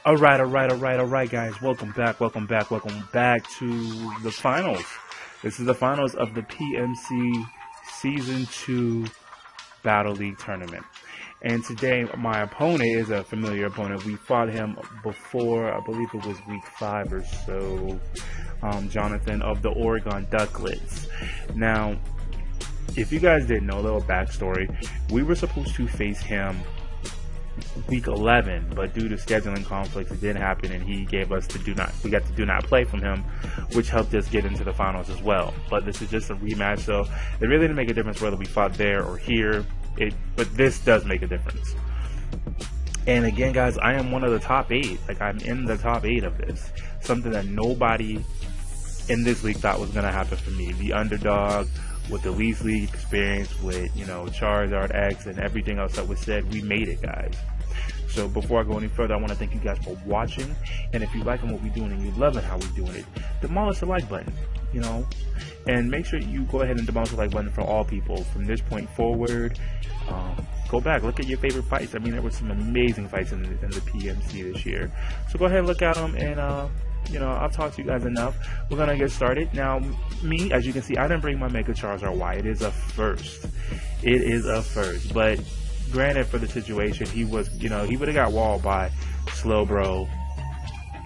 All right, guys. Welcome back to the finals. This is the finals of the PMC Season 2 Battle League Tournament. And today, my opponent is a familiar opponent. We fought him before, I believe it was week 5 or so. Jonathan of the Oregon Duckletts. Now, if you guys didn't know, a little backstory, we were supposed to face him week 11, but due to scheduling conflicts, it didn't happen, and he gave us we got the do not play from him, which helped us get into the finals as well. But this is just a rematch, so it really didn't make a difference whether we fought there or here. But this does make a difference. And again, guys, I am one of the top 8. Like, I'm in the top 8 of this. Something that nobody in this league thought was going to happen for me. The underdog with the least league experience, with, you know, Charizard X and everything else that was said, we made it, guys. So before I go any further, I want to thank you guys for watching. And if you liking what we're doing and you loving how we're doing it, demolish the like button, you know. And make sure you go ahead and demolish the like button for all people from this point forward. Go back, look at your favorite fights. I mean, there were some amazing fights in the PMC this year. So go ahead and look at them, and you know, I'll talk to you guys enough. We're gonna get started now. Me, as you can see, I didn't bring my Mega Charizard Y. It is a first. It is a first. But granted, for the situation, he was, you know, he would have got walled by Slowbro,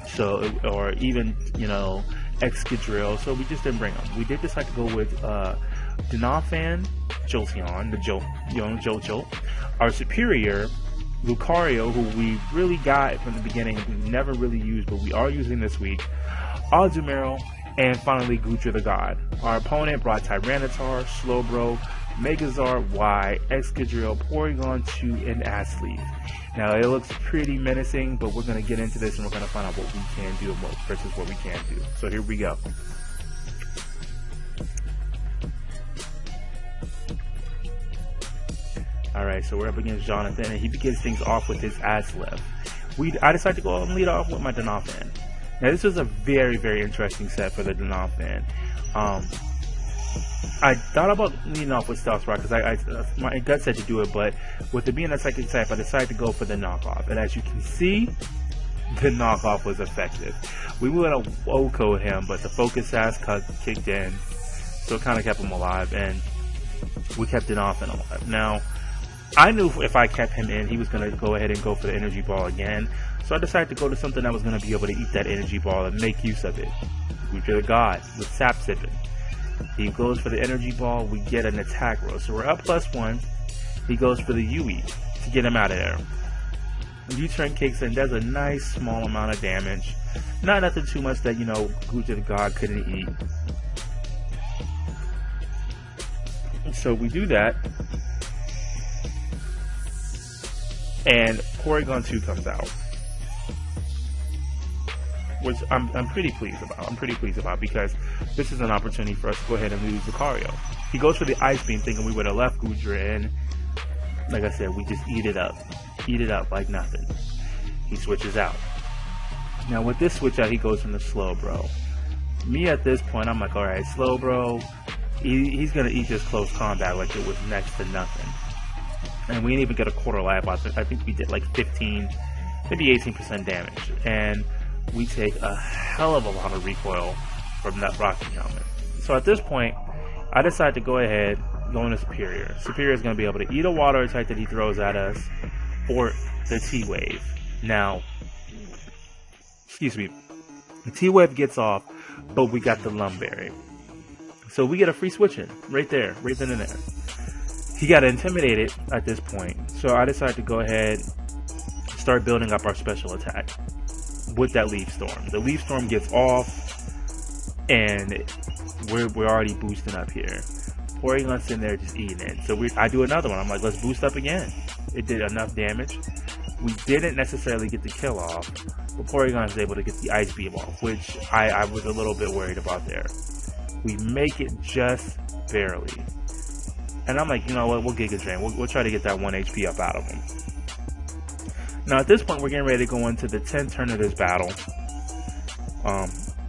so, or even, you know, Excadrill. So we just didn't bring him. We did decide to go with Donphan, Jolteon, the Jolt. Our superior, Lucario, who we really got from the beginning, we never really used, but we are using this week, Azumarill, and finally Gutra the God. Our opponent brought Tyranitar, Slowbro, Megazord Y, Excadrill, Porygon 2, and Asleaf. Now, it looks pretty menacing, but we're going to get into this and we're going to find out what we can do versus what we can't do. So here we go. Alright, so we're up against Jonathan, and he begins things off with his Asleaf. I decided to go and lead off with my Donphan. Now, this was a very, very interesting set for the Donphan. I thought about leading off with Stealth Rock because my gut said to do it, but with it being a second type, I decided to go for the knockoff. And as you can see, the knockoff was effective. We were going to O-code him, but the Focus Sash kicked in, so it kind of kept him alive, and we kept Donphan alive. Now, I knew if I kept him in, he was going to go ahead and go for the Energy Ball again, so I decided to go to something that was going to be able to eat that Energy Ball and make use of it. Gutra the God with Sap Sipping. He goes for the Energy Ball, we get an attack roll. So we're up +1. He goes for the UE to get him out of there. U-turn kicks in, does a nice small amount of damage. Not nothing too much that, you know, Gutra the God couldn't eat. So we do that. And Porygon 2 comes out, which I'm pretty pleased about. Because this is an opportunity for us to go ahead and lose Lucario. He goes for the Ice Beam, thinking we would have left Gutra in. Like I said, we just eat it up like nothing. He switches out. Now with this switch out, he goes from the Slowbro. Me at this point, I'm like, all right, Slowbro, he's gonna eat this close combat like it was next to nothing. And we didn't even get a quarter life. I think we did like 15, maybe 18% damage. And we take a hell of a lot of recoil from that Rocky Helmet. So at this point, I decide to go ahead, go into Superior. Superior is going to be able to eat a water attack that he throws at us, or the T-Wave. Now, excuse me, the T-Wave gets off, but we got the Lumberry. So we get a free switch in, right there, right then and there. He got intimidated at this point, so I decided to go ahead and start building up our special attack with that Leaf Storm. The Leaf Storm gets off, and we're already boosting up here. Porygon's sitting there just eating it. So I do another one. I'm like, let's boost up again. It did enough damage. We didn't necessarily get the kill off, but Porygon is able to get the Ice Beam off, which I was a little bit worried about there. We make it just barely. And I'm like, you know what, we'll Giga Drain. We'll try to get that 1 HP up out of him. Now at this point, we're getting ready to go into the 10th turn of this battle.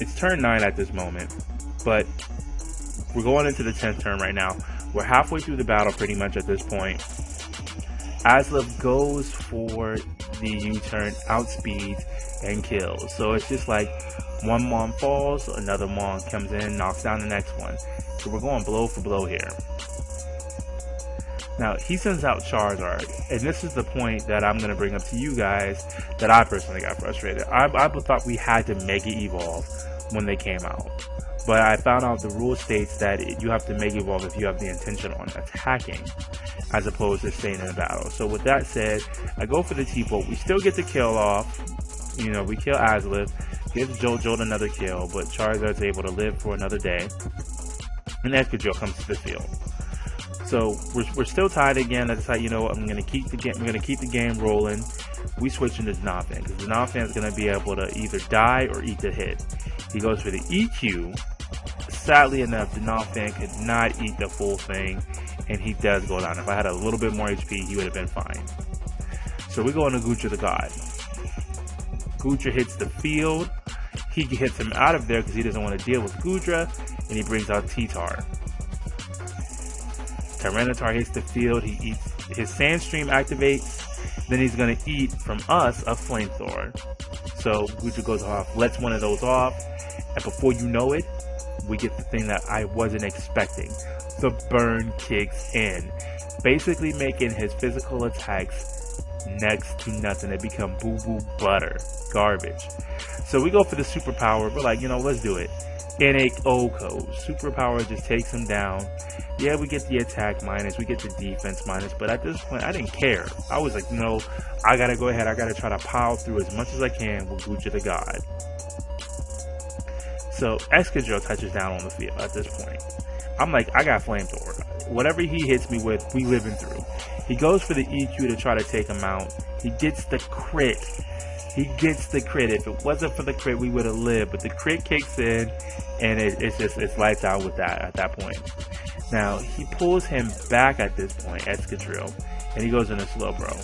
It's turn 9 at this moment, but we're going into the 10th turn right now. We're halfway through the battle pretty much at this point. Aslip goes for the U-turn, outspeeds, and kills. So it's just like one Mon falls, another Mon comes in, knocks down the next one. So we're going blow for blow here. Now, he sends out Charizard, and this is the point that I'm going to bring up to you guys that I personally got frustrated. I thought we had to Mega Evolve when they came out. But I found out the rule states that you have to Mega Evolve if you have the intention on attacking, as opposed to staying in the battle. So with that said, I go for the T-Bolt. We still get the kill off. You know, we kill Aslip, gives JoJo another kill, but Charizard's able to live for another day. And Excadrill comes to the field. So we're still tied again. I decide, you know what, I'm gonna keep the game. We're gonna keep the game rolling. We switch into Donphan because Donphan is gonna be able to either die or eat the hit. He goes for the EQ. Sadly enough, Donphan could not eat the full thing, and he does go down. If I had a little bit more HP, he would have been fine. So we go into Gutra the God. Gutra hits the field. He hits him out of there because he doesn't want to deal with Gutra, and he brings out T-Tar. Tyranitar hits the field, he eats, his Sandstream activates, then he's going to eat from us a Flamethrower. So Gutra goes off, lets one of those off, and before you know it, we get the thing that I wasn't expecting. The burn kicks in, basically making his physical attacks next to nothing. They become boo-boo butter, garbage. So we go for the superpower, we're like, you know, let's do it. Innate Oko, superpower just takes him down. Yeah, we get the attack minus, we get the defense minus, but at this point, I didn't care. I was like, no, I gotta go ahead, I gotta try to pile through as much as I can with Gutra the God. So, Excadrill touches down on the field at this point. I'm like, I got Flamethrower. Whatever he hits me with, we living through. He goes for the EQ to try to take him out. He gets the crit. He gets the crit. If it wasn't for the crit, we would have lived, but the crit kicks in, and it's lights out with that at that point. Now, he pulls him back at this point, Excadrill, and he goes into Slowbro.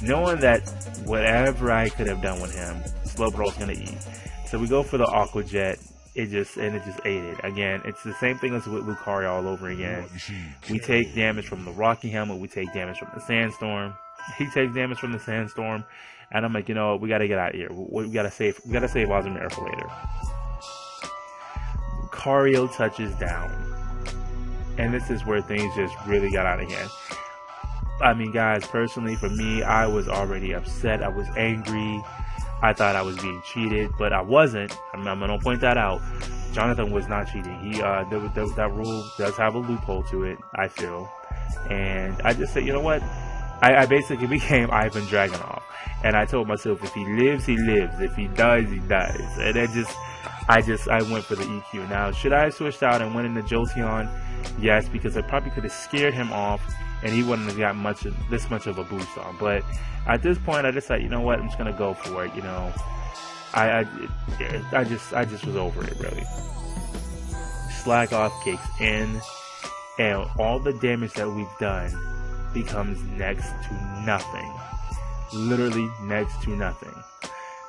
Knowing that whatever I could have done with him, Slowbro's going to eat. So we go for the Aqua Jet, it just ate it. Again, it's the same thing as with Lucario all over again. We take damage from the Rocky Helmet, we take damage from the Sandstorm. He takes damage from the Sandstorm, and I'm like, you know what, we got to get out of here. We got to save Ozmir for later. Lucario touches down. And this is where things just really got out of hand. I mean, guys, personally, for me, I was already upset. I was angry. I thought I was being cheated, but I wasn't. I'm going to point that out. Jonathan was not cheating. He, that rule does have a loophole to it, I feel. And I just said, you know what? I basically became Ivan Dragunov. And I told myself, if he lives, he lives. If he dies, he dies. And I went for the EQ. Now, should I have switched out and went into Jolteon? Yes, because I probably could have scared him off, and he wouldn't have got this much of a boost on. But at this point, I decided, you know what, I'm just gonna go for it. You know, I just was over it really. Slack off kicks in, and all the damage that we've done becomes next to nothing. Literally next to nothing.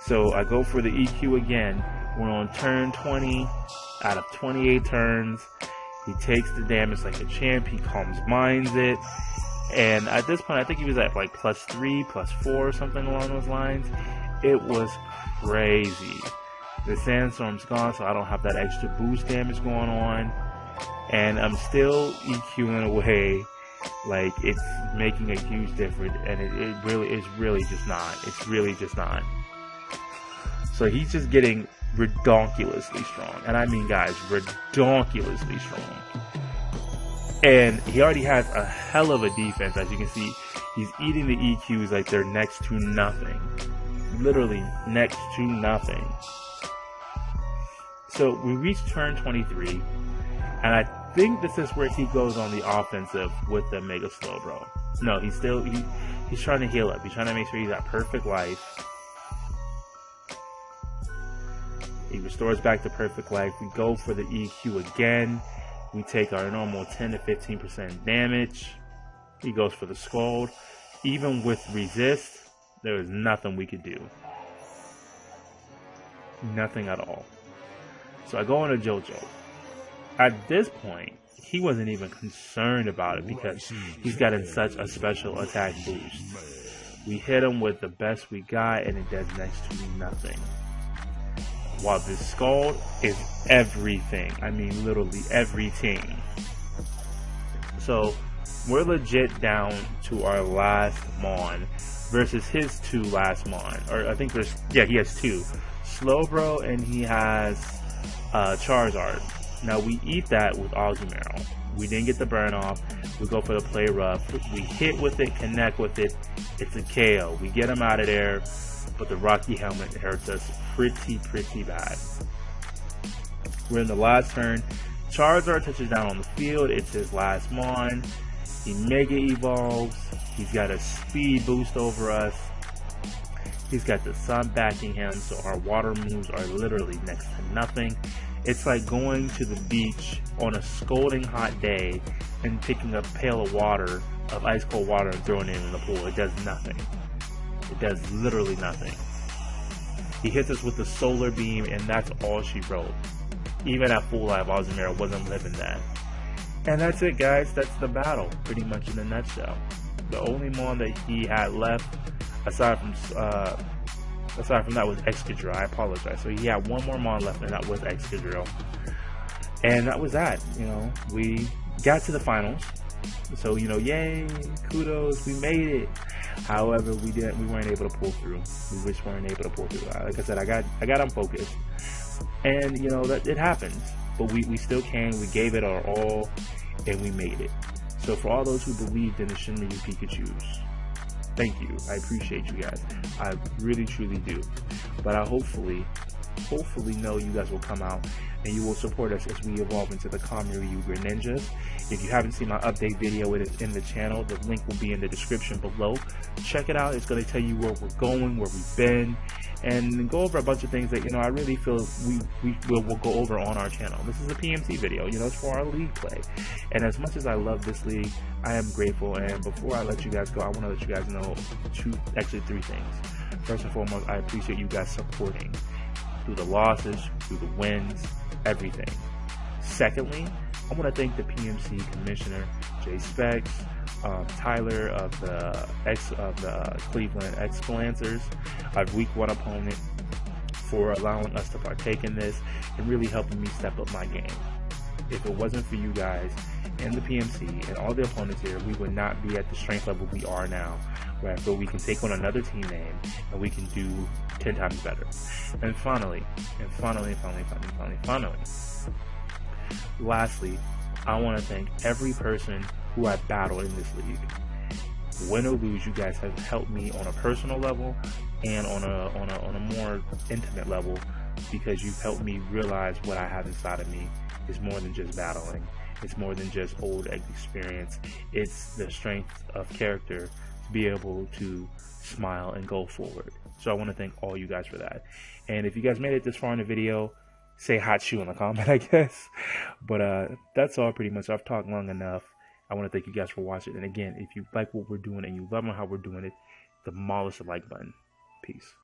So I go for the EQ again. We're on turn 20 out of 28 turns. He takes the damage like a champ. He calms minds it. And at this point, I think he was at like +3, +4, something along those lines. It was crazy. The Sandstorm's gone, so I don't have that extra boost damage going on. And I'm still EQing away like it's making a huge difference. And it really is just not. It's really just not. So he's just getting redonkulously strong. And I mean, guys, redonkulously strong. And he already has a hell of a defense. As you can see, he's eating the EQs like they're next to nothing. Literally next to nothing. So we reach turn 23. And I think this is where he goes on the offensive with the Mega Slowbro. No, he's trying to heal up. He's trying to make sure he's at perfect life. He restores back to perfect life. We go for the EQ again. We take our normal 10 to 15% damage. He goes for the Scald. Even with resist, there is nothing we could do. Nothing at all. So I go into JoJo. At this point, he wasn't even concerned about it because he's gotten such a special attack boost. We hit him with the best we got, and it does next to nothing. While this Scald is everything. I mean, literally everything. So, we're legit down to our last Mon versus his 2 last Mon. Or I think he has 2. Slowbro, and he has Charizard. Now, we eat that with Azumarill. We didn't get the burn off. We go for the play rough. We hit with it, connect with it. It's a KO. We get him out of there, but the Rocky Helmet hurts us pretty bad. We're in the last turn. Charizard touches down on the field. It's his last Mon. He Mega Evolves. He's got a speed boost over us. He's got the sun backing him, so our water moves are literally next to nothing. It's like going to the beach on a scalding hot day and picking up a pail of water, of ice cold water, and throwing it in the pool. It does nothing. It does literally nothing. He hits us with the solar beam, and that's all she wrote. Even at full life, Azumarill wasn't living that. And that's it, guys. That's the battle, pretty much in a nutshell. The only Mon that he had left, aside from that, was Excadrill. I apologize. So he had one more Mon left, and that was Excadrill. And that was that. You know, we got to the finals. So, you know, yay, kudos, we made it. However, we weren't able to pull through. We just weren't able to pull through. Like I said, I got unfocused. And, you know, that it happens. But we still came, we gave it our all, and we made it. So for all those who believed in the Shinryu Pikachus, thank you. I appreciate you guys. I really, truly do. But I hopefully know you guys will come out and you will support us as we evolve into the Kamiryu Greninjas. If you haven't seen my update video, it is in the channel. The link will be in the description below. Check it out. It's going to tell you where we're going, where we've been, and go over a bunch of things that, you know, I really feel we'll go over on our channel. This is a PMC video, you know, it's for our league play. And as much as I love this league, I am grateful. And before I let you guys go, I want to let you guys know three things. First and foremost, I appreciate you guys supporting through the losses, through the wins, everything. Secondly, I want to thank the PMC commissioner, Jay Specs, Tyler of the Cleveland Lancers, our week 1 opponent, for allowing us to partake in this and really helping me step up my game. If it wasn't for you guys and the PMC and all the opponents here, we would not be at the strength level we are now, where I feel we can take on another team name and we can do 10 times better. And finally, lastly, I want to thank every person who I battled in this league. Win or lose, you guys have helped me on a personal level and on a more intimate level, because you've helped me realize what I have inside of me is more than just battling. It's more than just old experience. It's the strength of character to be able to smile and go forward. So I want to thank all you guys for that. And if you guys made it this far in the video, say hot shoe in the comment, I guess. But that's all pretty much. I've talked long enough. I want to thank you guys for watching. And again, if you like what we're doing and you love how we're doing it, demolish the like button. Peace.